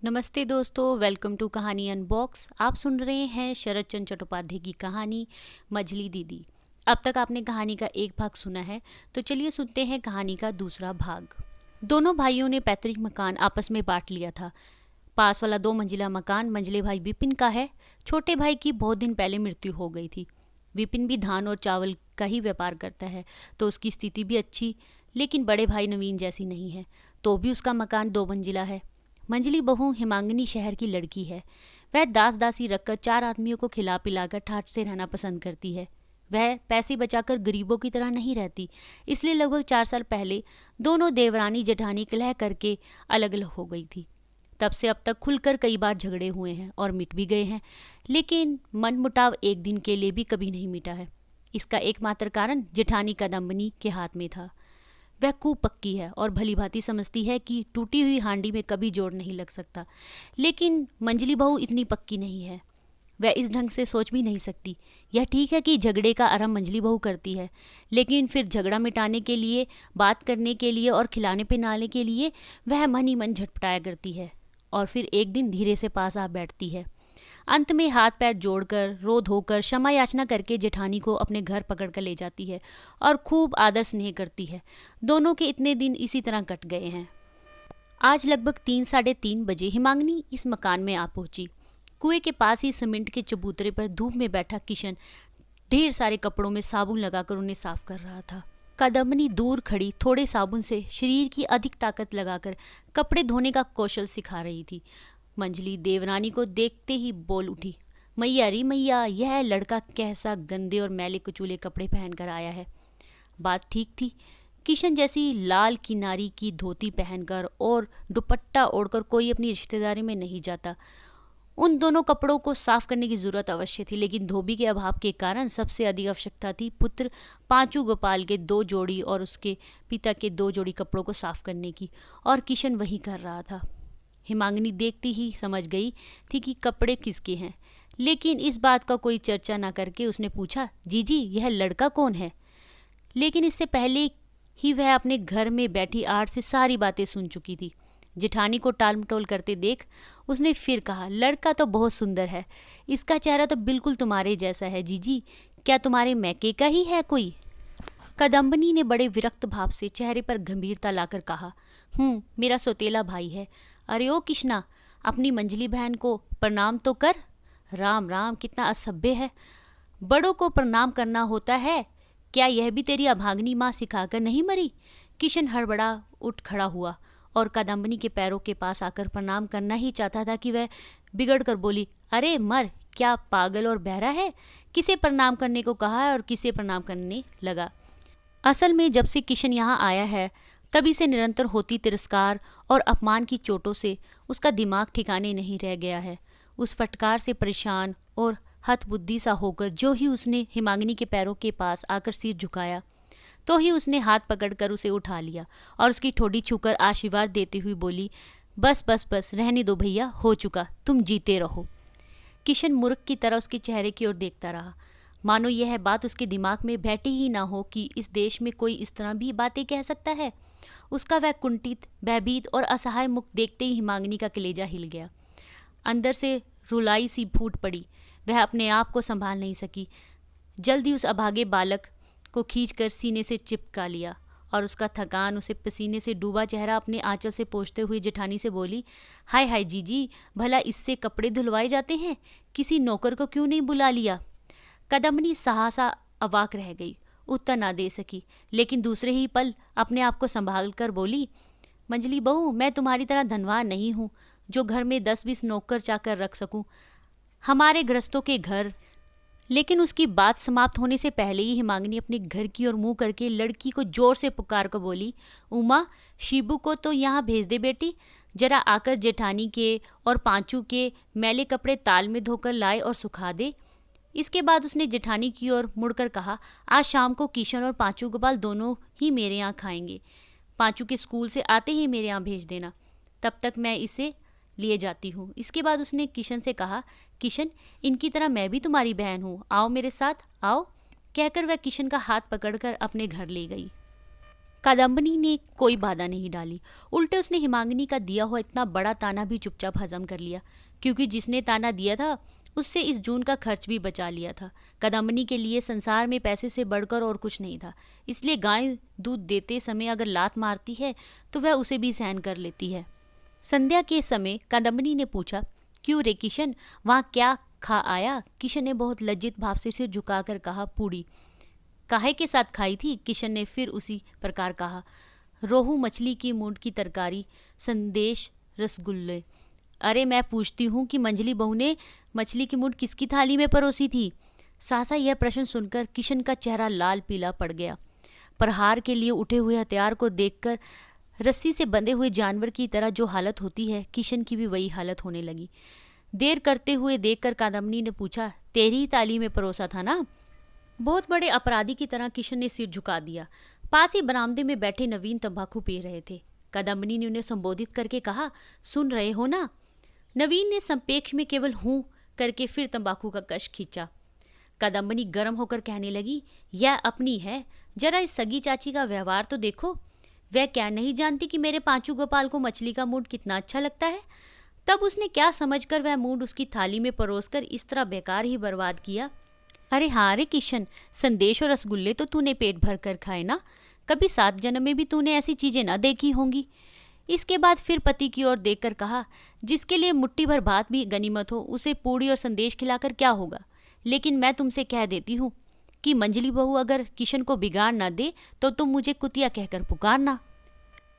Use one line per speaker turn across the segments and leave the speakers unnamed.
नमस्ते दोस्तों, welcome to कहानी अनबॉक्स। आप सुन रहे हैं शरद चंद्र चट्टोपाध्याय की कहानी मझली दीदी। अब तक आपने कहानी का एक भाग सुना है, तो चलिए सुनते हैं कहानी का दूसरा भाग। दोनों भाइयों ने पैतृक मकान आपस में बांट लिया था। पास वाला 2 मंजिला मकान मंझले भाई विपिन का है। छोटे भाई की बहुत दिन पहले मृत्यु हो गई थी। विपिन भी धान और चावल का ही व्यापार करता है, तो उसकी स्थिति भी अच्छी, लेकिन बड़े भाई नवीन जैसी नहीं है। तो भी उसका मकान 2 मंजिला है। मंझली बहू हिमांगनी शहर की लड़की है। वह दास दासी रखकर 4 आदमियों को खिला पिलाकर ठाठ से रहना पसंद करती है। वह पैसे बचाकर गरीबों की तरह नहीं रहती, इसलिए लगभग 4 साल पहले दोनों देवरानी जेठानी कलह करके अलग अलग हो गई थी। तब से अब तक खुलकर कई बार झगड़े हुए हैं और मिट भी गए हैं, लेकिन मनमुटाव एक दिन के लिए भी कभी नहीं मिटा है। इसका एकमात्र कारण जेठानी कदम्बनी के हाथ में था। वह खूब पक्की है और भली भांति समझती है कि टूटी हुई हांडी में कभी जोड़ नहीं लग सकता, लेकिन मंझली बहू इतनी पक्की नहीं है। वह इस ढंग से सोच भी नहीं सकती। यह ठीक है कि झगड़े का आरंभ मंझली बहू करती है, लेकिन फिर झगड़ा मिटाने के लिए, बात करने के लिए और खिलाने पिलाने के लिए वह मन ही मन झटपटाया करती है और फिर एक दिन धीरे से पास आ बैठती है। अंत में हाथ पैर जोड़कर, रो धोकर, क्षमा याचना करके जेठानी को अपने घर पकड़ कर ले जाती है और खूब आदर स्नेह करती है। दोनों के इतने दिन इसी तरह कट गए हैं। आज लगभग 3-3:30 बजे हिमांगनी इस मकान में आ पहुंची। कुएं के पास ही सीमेंट के चबूतरे पर धूप में बैठा किशन ढेर सारे कपड़ों में साबुन लगाकर उन्हें साफ कर रहा था। कदम्बनी दूर खड़ी थोड़े साबुन से शरीर की अधिक ताकत लगाकर कपड़े धोने का कौशल सिखा रही थी। मंझली देवरानी को देखते ही बोल उठी, मैया री मैया, यह लड़का कैसा गंदे और मैले कुचूले कपड़े पहनकर आया है। बात ठीक थी। किशन जैसी लाल किनारी की धोती पहनकर और दुपट्टा ओढ़कर कोई अपनी रिश्तेदारी में नहीं जाता। उन दोनों कपड़ों को साफ करने की जरूरत अवश्य थी, लेकिन धोबी के अभाव के कारण सबसे अधिक आवश्यकता थी पुत्र पांचू गोपाल के 2 जोड़ी और उसके पिता के 2 जोड़ी कपड़ों को साफ करने की, और किशन वही कर रहा था। हिमांगनी देखती ही समझ गई थी कि कपड़े किसके हैं, लेकिन इस बात का कोई चर्चा न करके उसने पूछा, जीजी यह लड़का कौन है? लेकिन इससे पहले ही वह अपने घर में बैठी आड़ से सारी बातें सुन चुकी थी। जेठानी को टाल मटोल करते देख उसने फिर कहा, लड़का तो बहुत सुंदर है, इसका चेहरा तो बिल्कुल तुम्हारे जैसा है जीजी, क्या तुम्हारे मैके का ही है कोई? कदम्बनी ने बड़े विरक्त भाव से चेहरे पर गंभीरता लाकर कहा, मेरा सौतेला भाई है। अरे ओ किशना, अपनी मंझली बहन को प्रणाम तो कर। राम राम, कितना असभ्य है। बड़ों को प्रणाम करना होता है, क्या यह भी तेरी अभागनी माँ सिखाकर नहीं मरी? किशन हड़बड़ा उठ खड़ा हुआ और कदम्बनी के पैरों के पास आकर प्रणाम करना ही चाहता था कि वह बिगड़ कर बोली, अरे मर, क्या पागल और बहरा है? किसे प्रणाम करने को कहा है और किसे प्रणाम करने लगा? असल में जब से किशन यहाँ आया है तभी से निरंतर होती तिरस्कार और अपमान की चोटों से उसका दिमाग ठिकाने नहीं रह गया है। उस फटकार से परेशान और हतबुद्धि सा होकर जो ही उसने हिमांगनी के पैरों के पास आकर सिर झुकाया, तो ही उसने हाथ पकड़कर उसे उठा लिया और उसकी ठोड़ी छूकर आशीर्वाद देते हुए बोली, बस बस बस, रहने दो भैया, हो चुका, तुम जीते रहो। किशन मूर्ख की तरह उसके चेहरे की ओर देखता रहा, मानो यह बात उसके दिमाग में बैठी ही ना हो कि इस देश में कोई इस तरह भी बातें कह सकता है। उसका वह कुंठित, भयभीत और असहाय मुख देखते ही हिमांगनी का कलेजा हिल गया। अंदर से रुलाई सी फूट पड़ी। वह अपने आप को संभाल नहीं सकी। जल्दी उस अभागे बालक को खींचकर सीने से चिपका लिया और उसका थकान, उसे पसीने से डूबा चेहरा अपने आंचल से पोंछते हुए जेठानी से बोली, हाय हाय जीजी, भला इससे कपड़े धुलवाए जाते हैं? किसी नौकर को क्यों नहीं बुला लिया? कदम्बनी सहसा अवाक रह गई, उत्तर ना दे सकी, लेकिन दूसरे ही पल अपने आप को संभाल कर बोली, मंझली बहू, मैं तुम्हारी तरह धनवान नहीं हूँ जो घर में 10-20 नौकर चाकर रख सकूँ। हमारे गृहस्थों के घर। लेकिन उसकी बात समाप्त होने से पहले ही हिमांगनी अपने घर की ओर मुंह करके लड़की को जोर से पुकार कर बोली, उमा, शिबू को तो यहाँ भेज दे बेटी, जरा आकर जेठानी के और पांचू के मैले कपड़े ताल में धोकर लाए और सुखा दे। इसके बाद उसने जेठानी की ओर मुड़कर कहा, आज शाम को किशन और पांचू गोपाल दोनों ही मेरे यहाँ खाएंगे। पांचू के स्कूल से आते ही मेरे यहाँ भेज देना, तब तक मैं इसे लिए जाती हूँ। इसके बाद उसने किशन से कहा, किशन, इनकी तरह मैं भी तुम्हारी बहन हूँ, आओ मेरे साथ, आओ। कहकर वह किशन का हाथ पकड़कर अपने घर ले गई। कादम्बनी ने कोई बाधा नहीं डाली, उल्टे उसने हिमांगिनी का दिया हुआ इतना बड़ा ताना भी चुपचाप हजम कर लिया, क्योंकि जिसने ताना दिया था उससे इस जून का खर्च भी बचा लिया था। कादम्बनी के लिए संसार में पैसे से बढ़कर और कुछ नहीं था, इसलिए गाय दूध देते समय अगर लात मारती है तो वह उसे भी सहन कर लेती है। संध्या के समय कादम्बनी ने पूछा, क्यों रे किशन, वहाँ क्या खा आया? किशन ने बहुत लज्जित भाव से सिर झुकाकर कहा, पूड़ी। काहे के साथ खाई थी? किशन ने फिर उसी प्रकार कहा, रोहू मछली की मूंड की तरकारी, संदेश, रसगुल्ले। अरे मैं पूछती हूँ कि मंजली बहू ने मछली की मूंड किसकी थाली में परोसी थी? सासा यह प्रश्न सुनकर किशन का चेहरा लाल पीला पड़ गया। प्रहार के लिए उठे हुए हथियार को देखकर रस्सी से बंधे हुए जानवर की तरह जो हालत होती है, किशन की भी वही हालत होने लगी। देर करते हुए देखकर कादम्बनी ने पूछा, तेरी ही थाली में परोसा था ना? बहुत बड़े अपराधी की तरह किशन ने सिर झुका दिया। पास ही बरामदे में बैठे नवीन तंबाकू पी रहे थे। कादम्बनी ने उन्हें संबोधित करके कहा, सुन रहे हो ना? नवीन ने संपेक्ष में केवल हूं करके फिर तंबाकू का कश खींचा। कादम्बनी गर्म होकर कहने लगी, यह अपनी है, जरा इस सगी चाची का व्यवहार तो देखो। वह क्या नहीं जानती कि मेरे पांचू गोपाल को मछली का मूड कितना अच्छा लगता है? तब उसने क्या समझकर वह मूड उसकी थाली में परोसकर इस तरह बेकार ही बर्बाद किया। अरे हाँ रे किशन, संदेश और रसगुल्ले तो तूने पेट भर कर खाए ना? कभी 7 जन्म में भी तूने ऐसी चीजें ना देखी होंगी। इसके बाद फिर पति की ओर देखकर कहा, जिसके लिए मुट्ठी भर भात भी गनीमत हो, उसे पूड़ी और संदेश खिलाकर क्या होगा? लेकिन मैं तुमसे कह देती हूँ कि मंजली बहू अगर किशन को बिगाड़ ना दे तो तुम मुझे कुतिया कहकर पुकारना।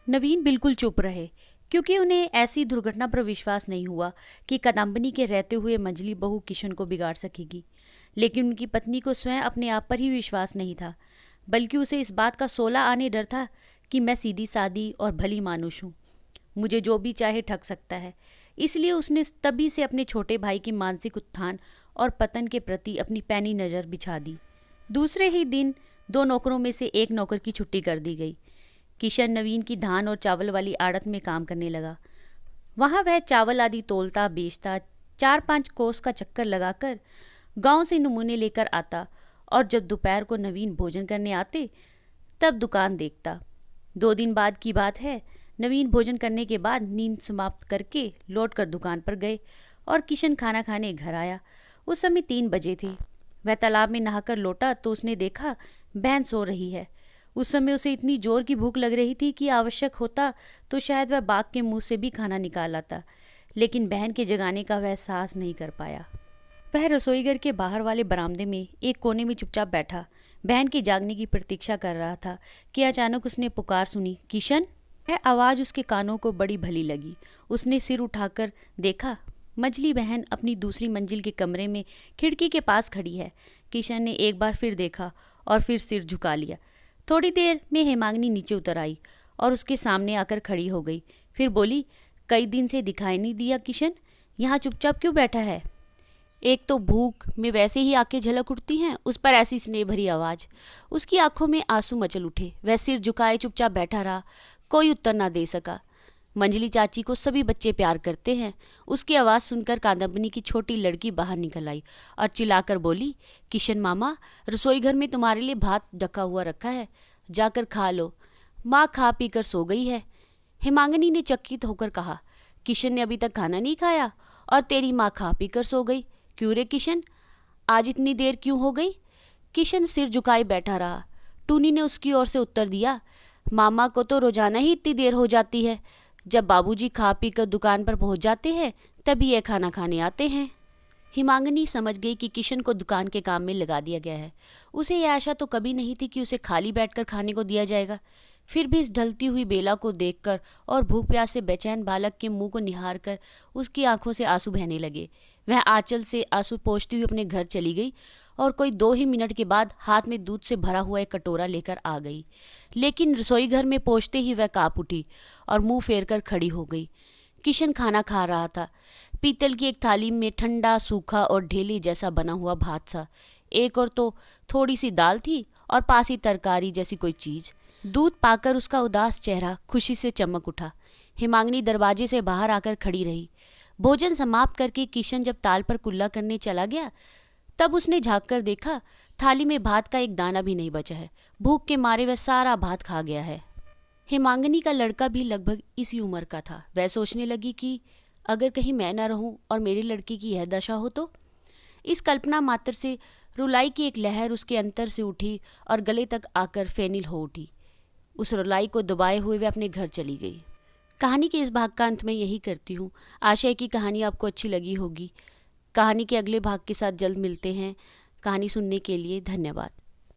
नवीन बिल्कुल चुप रहे, क्योंकि उन्हें ऐसी दुर्घटना पर विश्वास नहीं हुआ कि कादम्बनी के रहते हुए मंजली बहू किशन को बिगाड़ सकेगी। लेकिन उनकी पत्नी को स्वयं अपने आप पर ही विश्वास नहीं था, बल्कि उसे इस बात का सोला आने डर था कि मैं सीधी सादी और भली मानुष हूँ, मुझे जो भी चाहे ठग सकता है। इसलिए उसने तभी से अपने छोटे भाई की मानसिक उत्थान और पतन के प्रति अपनी पैनी नज़र बिछा दी। दूसरे ही दिन 2 नौकरों में से एक नौकर की छुट्टी कर दी गई। किशन नवीन की धान और चावल वाली आड़त में काम करने लगा। वहाँ वह चावल आदि तोलता बेचता, 4-5 कोस का चक्कर लगाकर गांव से नमूने लेकर आता, और जब दोपहर को नवीन भोजन करने आते तब दुकान देखता। 2 दिन बाद की बात है, नवीन भोजन करने के बाद नींद समाप्त करके लौटकर दुकान पर गए और किशन खाना खाने घर आया। उस समय 3 बजे थे। वह तालाब में नहाकर लौटा तो उसने देखा बहन सो रही है। उस समय उसे इतनी जोर की भूख लग रही थी कि आवश्यक होता तो शायद वह बाघ के मुंह से भी खाना निकाल आता, लेकिन बहन के जगाने का वह साहस नहीं कर पाया। वह रसोईघर के बाहर वाले बरामदे में एक कोने में चुपचाप बैठा बहन के जागने की प्रतीक्षा कर रहा था कि अचानक उसने पुकार सुनी, किशन। वह आवाज़ उसके कानों को बड़ी भली लगी। उसने सिर उठाकर देखा, मझली बहन अपनी दूसरी मंजिल के कमरे में खिड़की के पास खड़ी है। किशन ने एक बार फिर देखा और फिर सिर झुका लिया। थोड़ी देर में हेमांगिनी नीचे उतर आई और उसके सामने आकर खड़ी हो गई। फिर बोली, कई दिन से दिखाई नहीं दिया किशन, यहाँ चुपचाप क्यों बैठा है? एक तो भूख में वैसे ही आंखें झलक उठती हैं, उस पर ऐसी स्नेह भरी आवाज़। उसकी आंखों में आंसू मचल उठे। वह सिर झुकाए चुपचाप बैठा रहा, कोई उत्तर ना दे सका। मंजली चाची को सभी बच्चे प्यार करते हैं। उसकी आवाज़ सुनकर कादम्बनी की छोटी लड़की बाहर निकल आई और चिल्लाकर बोली, किशन मामा, रसोई घर में तुम्हारे लिए भात ढका हुआ रखा है, जाकर खा लो। माँ खा पी कर सो गई है। हेमांगिनी ने चकित होकर कहा, किशन ने अभी तक खाना नहीं खाया और तेरी माँ खा पी कर सो गई। क्यों रे किशन, आज इतनी देर क्यों हो गई? किशन सिर झुकाए बैठा रहा। टूनी ने उसकी ओर से उत्तर दिया, मामा को तो रोजाना ही इतनी देर हो जाती है। जब बाबूजी खा पी कर दुकान पर पहुंच जाते हैं तभी ये खाना खाने आते हैं। हिमांगिनी समझ गई कि किशन को दुकान के काम में लगा दिया गया है। उसे यह आशा तो कभी नहीं थी कि उसे खाली बैठकर खाने को दिया जाएगा। फिर भी इस ढलती हुई बेला को देखकर और भूख प्यास से बेचैन बालक के मुंह को निहार कर उसकी आंखों से आंसू बहने लगे। वह आंचल से आंसू पोंछती हुई अपने घर चली गई और कोई 2 ही मिनट के बाद हाथ में दूध से भरा हुआ एक कटोरा लेकर आ गई। लेकिन रसोई घर में पहुंचते ही वह कांप उठी और मुंह फेर कर खड़ी हो गई। किशन खाना खा रहा था। पीतल की एक थाली में ठंडा, सूखा और ढेले जैसा बना हुआ भात था। एक और तो थोड़ी सी दाल थी और पास ही तरकारी जैसी कोई चीज़। दूध पाकर उसका उदास चेहरा खुशी से चमक उठा। हिमांगिनी दरवाजे से बाहर आकर खड़ी रही। भोजन समाप्त करके किशन जब ताल पर कुल्ला करने चला गया तब उसने झाँक कर देखा, थाली में भात का एक दाना भी नहीं बचा है। भूख के मारे वह सारा भात खा गया है। हेमांगिनी का लड़का भी लगभग इसी उम्र का था। वह सोचने लगी कि अगर कहीं मैं ना रहूं और मेरी लड़की की यह दशा हो तो। इस कल्पना मात्र से रुलाई की एक लहर उसके अंतर से उठी और गले तक आकर फेनिल हो उठी। उस रुलाई को दबाए हुए वे अपने घर चली गई। कहानी के इस भाग का अंत मैं यही करती हूँ। आशा है कि कहानी आपको अच्छी लगी होगी। कहानी के अगले भाग के साथ जल्द मिलते हैं। कहानी सुनने के लिए धन्यवाद।